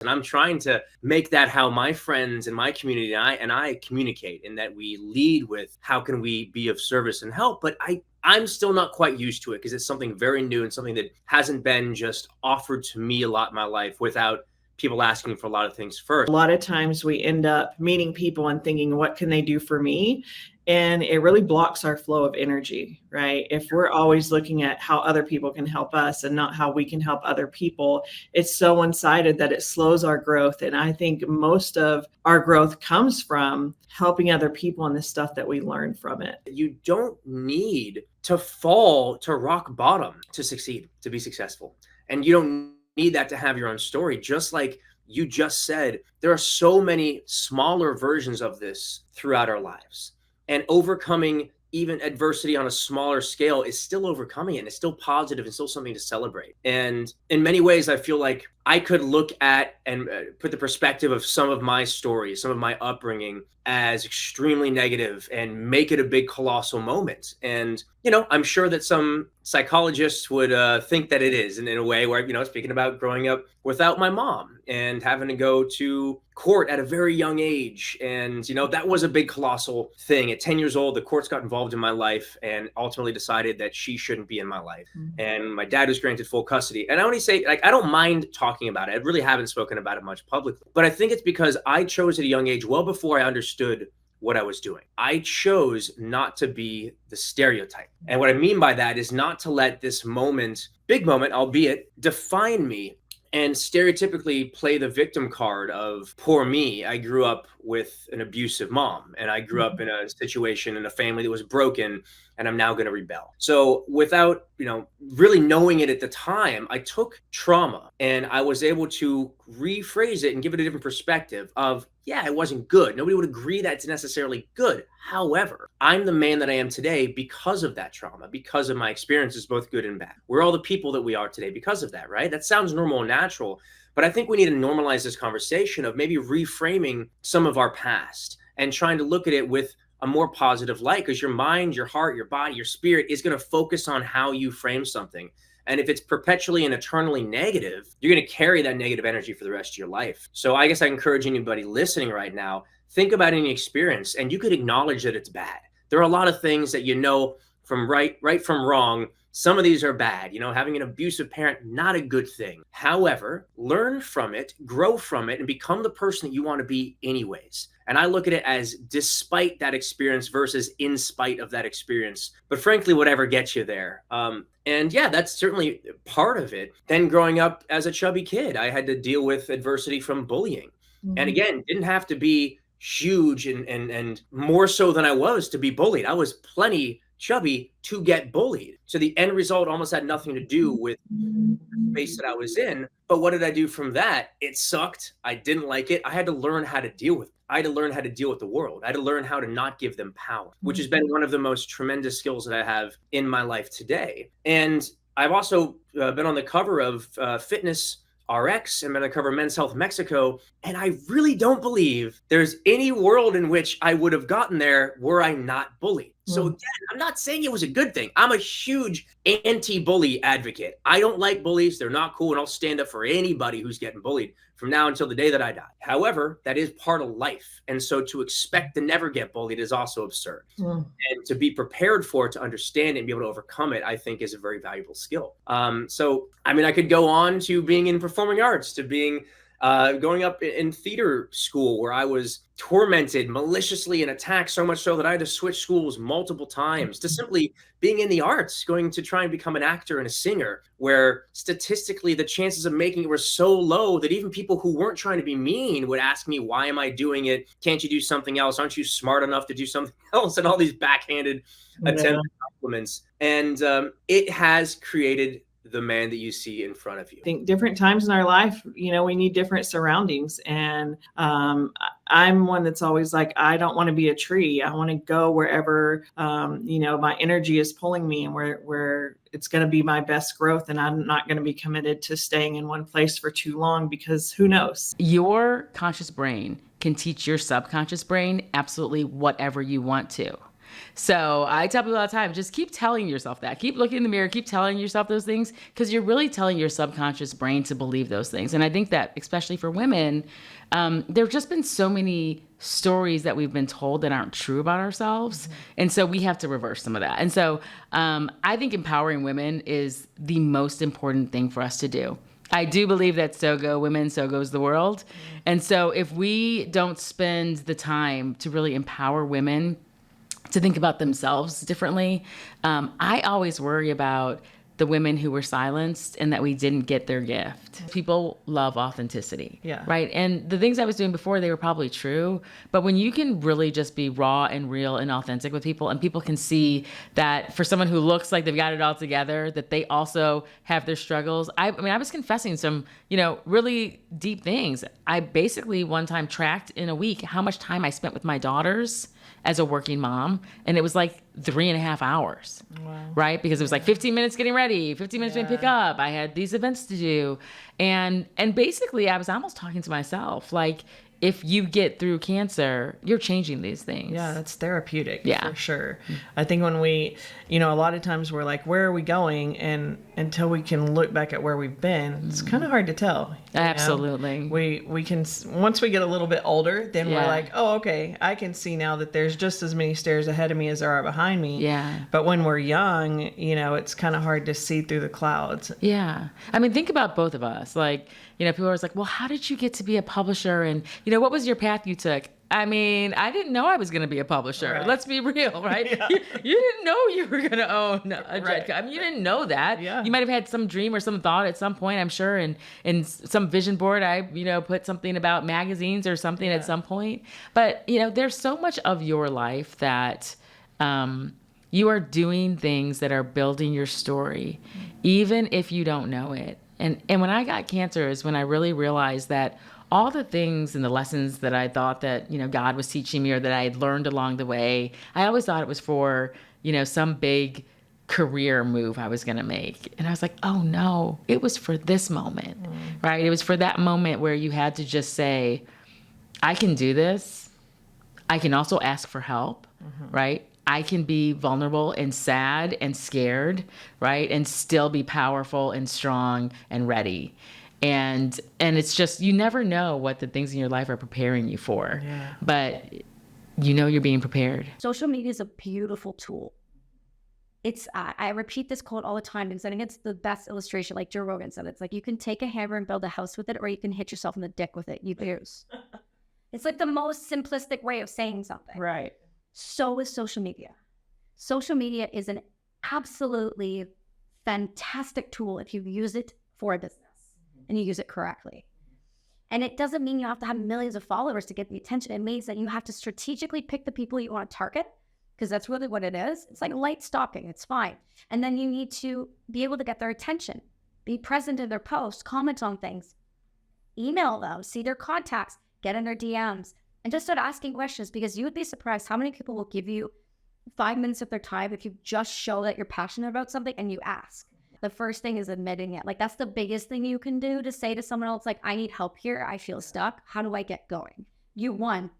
And I'm trying to make that how my friends and my community and I communicate, in that we lead with how can we be of service and help. But I'm still not quite used to it because it's something very new and something that hasn't been just offered to me a lot in my life without people asking for a lot of things first. A lot of times we end up meeting people and thinking, what can they do for me? And it really blocks our flow of energy, right? If we're always looking at how other people can help us and not how we can help other people, it's so one-sided that it slows our growth. And I think most of our growth comes from helping other people and the stuff that we learn from it. You don't need to fall to rock bottom to succeed, to be successful. And you don't need that to have your own story. Just like you just said, there are so many smaller versions of this throughout our lives. And overcoming even adversity on a smaller scale is still overcoming it. And it's still positive and still something to celebrate. And in many ways, I feel like I could look at and put the perspective of some of my stories, some of my upbringing as extremely negative and make it a big colossal moment. And, I'm sure that some psychologists would think that it is, and in a way where, speaking about growing up without my mom and having to go to court at a very young age. And, that was a big colossal thing. At 10 years old, the courts got involved in my life and ultimately decided that she shouldn't be in my life. Mm-hmm. And my dad was granted full custody. And I only say, I don't mind talking about it. I really haven't spoken about it much publicly, but I think it's because I chose at a young age, well before I understood what I was doing. I chose not to be the stereotype. And what I mean by that is not to let this moment, big moment, albeit, define me and stereotypically play the victim card of poor me. I grew up with an abusive mom, and I grew up in a situation in a family that was broken, and I'm now going to rebel. So without, really knowing it at the time, I took trauma and I was able to rephrase it and give it a different perspective of, yeah, it wasn't good. Nobody would agree that it's necessarily good. However, I'm the man that I am today because of that trauma, because of my experiences, both good and bad. We're all the people that we are today because of that, right? That sounds normal and natural, but I think we need to normalize this conversation of maybe reframing some of our past and trying to look at it with a more positive light, because your mind, your heart, your body, your spirit is going to focus on how you frame something. And if it's perpetually and eternally negative, you're going to carry that negative energy for the rest of your life. So I guess I encourage anybody listening right now, think about any experience and you could acknowledge that it's bad. There are a lot of things that from right from wrong. Some of these are bad. Having an abusive parent, not a good thing. However, learn from it, grow from it, and become the person that you want to be anyways. And I look at it as despite that experience versus in spite of that experience. But frankly, whatever gets you there. And yeah, that's certainly part of it. Then growing up as a chubby kid, I had to deal with adversity from bullying. Mm-hmm. And again, didn't have to be huge and more so than I was to be bullied. I was plenty chubby to get bullied. So the end result almost had nothing to do with the space that I was in. But what did I do from that? It sucked. I didn't like it. I had to learn how to deal with it. I had to learn how to deal with the world. I had to learn how to not give them power, which has been one of the most tremendous skills that I have in my life today. And I've also been on the cover of Fitness RX and been on the cover of Men's Health Mexico. And I really don't believe there's any world in which I would have gotten there were I not bullied. So again, I'm not saying it was a good thing. I'm a huge anti-bully advocate. I don't like bullies. They're not cool. And I'll stand up for anybody who's getting bullied from now until the day that I die. However, that is part of life. And so to expect to never get bullied is also absurd. And to be prepared for it, to understand it and be able to overcome it, I think is a very valuable skill. I could go on to being in performing arts, to being going up in theater school where I was tormented maliciously and attacked so much so that I had to switch schools multiple times, to simply being in the arts, going to try and become an actor and a singer, where statistically the chances of making it were so low that even people who weren't trying to be mean would ask me, why am I doing it? Can't you do something else? Aren't you smart enough to do something else? And all these backhanded attempted compliments. And it has created the man that you see in front of you. I think different times in our life, we need different surroundings. And I'm one that's always like, I don't want to be a tree. I want to go wherever, my energy is pulling me and where it's going to be my best growth. And I'm not going to be committed to staying in one place for too long, because who knows? Your conscious brain can teach your subconscious brain absolutely whatever you want to. So I tell people all the time, just keep telling yourself that. Keep looking in the mirror, keep telling yourself those things, because you're really telling your subconscious brain to believe those things. And I think that, especially for women, there have just been so many stories that we've been told that aren't true about ourselves. And so we have to reverse some of that. And so I think empowering women is the most important thing for us to do. I do believe that so go women, so goes the world. And so if we don't spend the time to really empower women to think about themselves differently, I always worry about the women who were silenced and that we didn't get their gift. People love authenticity, right? And the things I was doing before, they were probably true, but when you can really just be raw and real and authentic with people, and people can see that for someone who looks like they've got it all together, that they also have their struggles. I mean, I was confessing some, really deep things. I basically one time tracked in a week how much time I spent with my daughters as a working mom, and it was like 3.5 hours, right? Because it was like 15 minutes getting ready, 15 minutes to pick up. I had these events to do. And basically I was almost talking to myself, like, if you get through cancer, you're changing these things. Yeah, that's therapeutic for sure. I think when we, a lot of times we're like, where are we going? And until we can look back at where we've been, it's kind of hard to tell. Absolutely. We can, once we get a little bit older, then we're like, oh, okay, I can see now that there's just as many stairs ahead of me as there are behind me. Yeah. But when we're young, it's kind of hard to see through the clouds. Yeah. I mean, think about both of us. Like, people are always like, well, how did you get to be a publisher? And, what was your path you took? I mean, I didn't know I was going to be a publisher. Right. Let's be real, right? You didn't know you were going to own a jet. I mean, you didn't know that. Yeah. You might have had some dream or some thought at some point, I'm sure. And in some vision board, I, put something about magazines or something at some point. But, there's so much of your life that you are doing things that are building your story, even if you don't know it. And when I got cancer is when I really realized that all the things and the lessons that I thought that, God was teaching me or that I had learned along the way, I always thought it was for, some big career move I was going to make. And I was like, oh no, it was for this moment, right? It was for that moment where you had to just say, I can do this. I can also ask for help, right? I can be vulnerable and sad and scared, right? And still be powerful and strong and ready. And it's just, you never know what the things in your life are preparing you for, but you're being prepared. Social media is a beautiful tool. It's, I repeat this quote all the time because I think it's the best illustration, like Joe Rogan said. It's like, you can take a hammer and build a house with it, or you can hit yourself in the dick with it. You choose. It's like the most simplistic way of saying something. Right. So is social media. Social media is an absolutely fantastic tool if you use it for a business and you use it correctly. And it doesn't mean you have to have millions of followers to get the attention. It means that you have to strategically pick the people you want to target, because that's really what it is. It's like light stalking. It's fine. And then you need to be able to get their attention, be present in their posts, comment on things, email them, see their contacts, get in their DMs, and just start asking questions, because you would be surprised how many people will give you 5 minutes of their time if you just show that you're passionate about something and you ask. The first thing is admitting it. Like, that's the biggest thing you can do, to say to someone else, like, I need help here. I feel stuck. How do I get going? You won.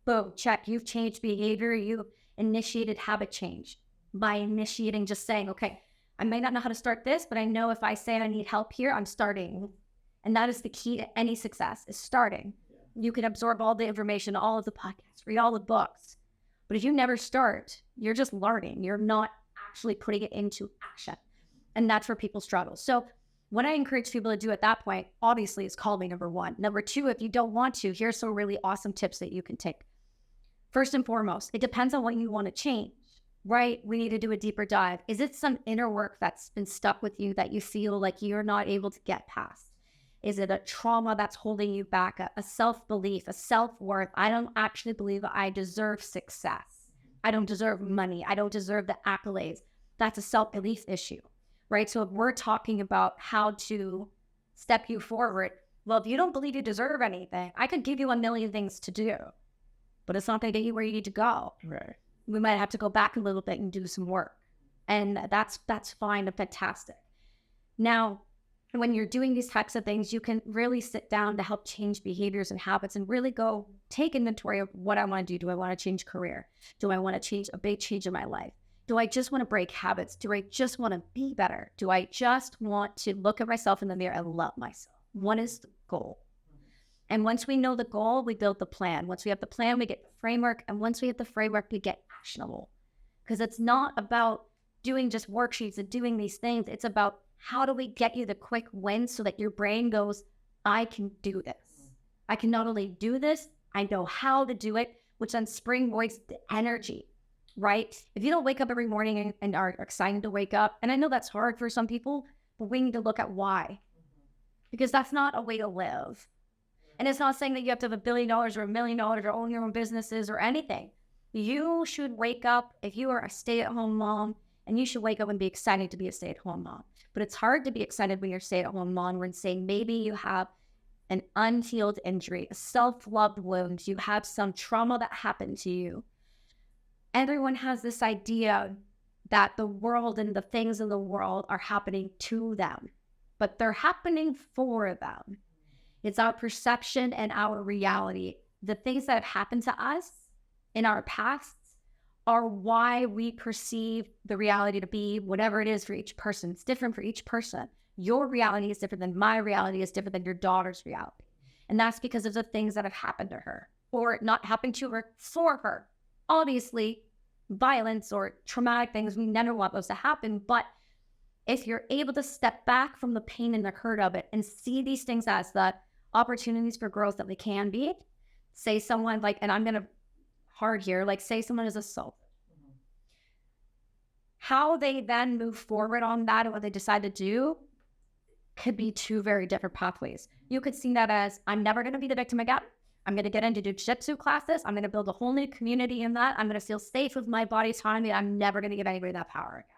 Boom, check. You've changed behavior. You've initiated habit change by initiating, just saying, okay, I may not know how to start this, but I know if I say I need help here, I'm starting. And that is the key to any success, is starting. You can absorb all the information, all of the podcasts, read all the books. But if you never start, you're just learning. You're not actually putting it into action. And that's where people struggle. So what I encourage people to do at that point, obviously, is call me, number one. Number two, if you don't want to, here's some really awesome tips that you can take. First and foremost, it depends on what you want to change, right? We need to do a deeper dive. Is it some inner work that's been stuck with you that you feel like you're not able to get past? Is it a trauma that's holding you back, a self-belief, a self-worth? I don't actually believe I deserve success. I don't deserve money. I don't deserve the accolades. That's a self-belief issue, right? So if we're talking about how to step you forward, well, if you don't believe you deserve anything, I could give you a million things to do, but it's not going to get you where you need to go. Right. We might have to go back a little bit and do some work. And that's fine and fantastic. Now, And when you're doing these types of things, you can really sit down to help change behaviors and habits and really go take inventory of what I want to do. Do I want to change career? Do I want to change a big change in my life? Do I just want to break habits? Do I just want to be better? Do I just want to look at myself in the mirror and love myself? What is the goal? And once we know the goal, we build the plan. Once we have the plan, we get the framework. And once we have the framework, we get actionable. Because it's not about doing just worksheets and doing these things. It's about how do we get you the quick wins so that your brain goes, I can do this. I can not only do this, I know how to do it, which then springboards the energy, right? If you don't wake up every morning and are excited to wake up, and I know that's hard for some people, but we need to look at why. Because that's not a way to live. And it's not saying that you have to have $1 billion or $1 million or own your own businesses or anything. You should wake up, if you are a stay-at-home mom, and you should wake up and be excited to be a stay-at-home mom. But it's hard to be excited when you're a stay-at-home mom when, say, maybe you have an unhealed injury, a self-love wound, you have some trauma that happened to you. Everyone has this idea that the world and the things in the world are happening to them, but they're happening for them. It's our perception and our reality. The things that have happened to us in our past are why we perceive the reality to be whatever it is for each person. It's different for each person. Your reality is different than my reality is different than your daughter's reality. And that's because of the things that have happened to her or not happened to her for her. Obviously, violence or traumatic things, we never want those to happen. But if you're able to step back from the pain and the hurt of it and see these things as the opportunities for growth that they can be, say someone like, and I'm going to hard here, like say someone is assaulted. How they then move forward on that and what they decide to do could be two very different pathways. You could see that as, I'm never going to be the victim again. I'm going to get into jiu-jitsu classes. I'm going to build a whole new community in that. I'm going to feel safe with my body autonomy. I'm never going to give anybody that power again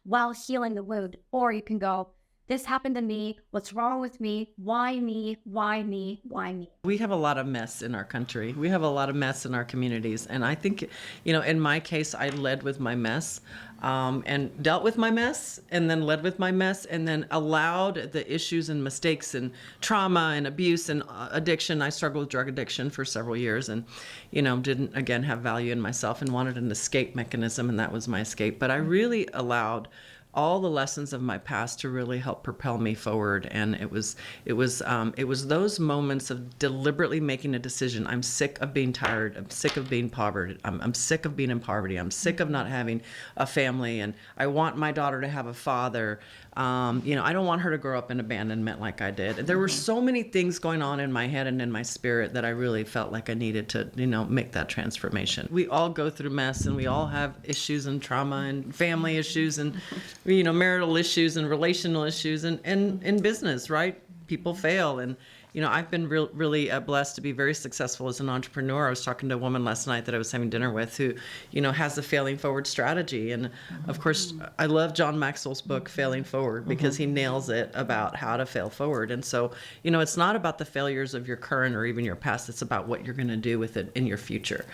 while healing the wound. Or you can go, this happened to me. What's wrong with me? Why me? Why me? Why me? We have a lot of mess in our country. We have a lot of mess in our communities. And I think, in my case, I led with my mess and dealt with my mess and then led with my mess and then allowed the issues and mistakes and trauma and abuse and addiction. I struggled with drug addiction for several years and, didn't, again, have value in myself and wanted an escape mechanism. And that was my escape. But I really allowed all the lessons of my past to really help propel me forward. And it was those moments of deliberately making a decision. I'm sick of being tired. I'm sick of being poverty. I'm sick of being in poverty. I'm sick of not having a family. And I want my daughter to have a father. I don't want her to grow up in abandonment like I did. There were so many things going on in my head and in my spirit that I really felt like I needed to, make that transformation. We all go through mess and we all have issues and trauma and family issues and, marital issues and relational issues and in business, right? People fail. And, I've been really blessed to be very successful as an entrepreneur. I was talking to a woman last night that I was having dinner with who, has a failing forward strategy. And of course, I love John Maxwell's book, Failing Forward, because he nails it about how to fail forward. And so, it's not about the failures of your current or even your past. It's about what you're going to do with it in your future.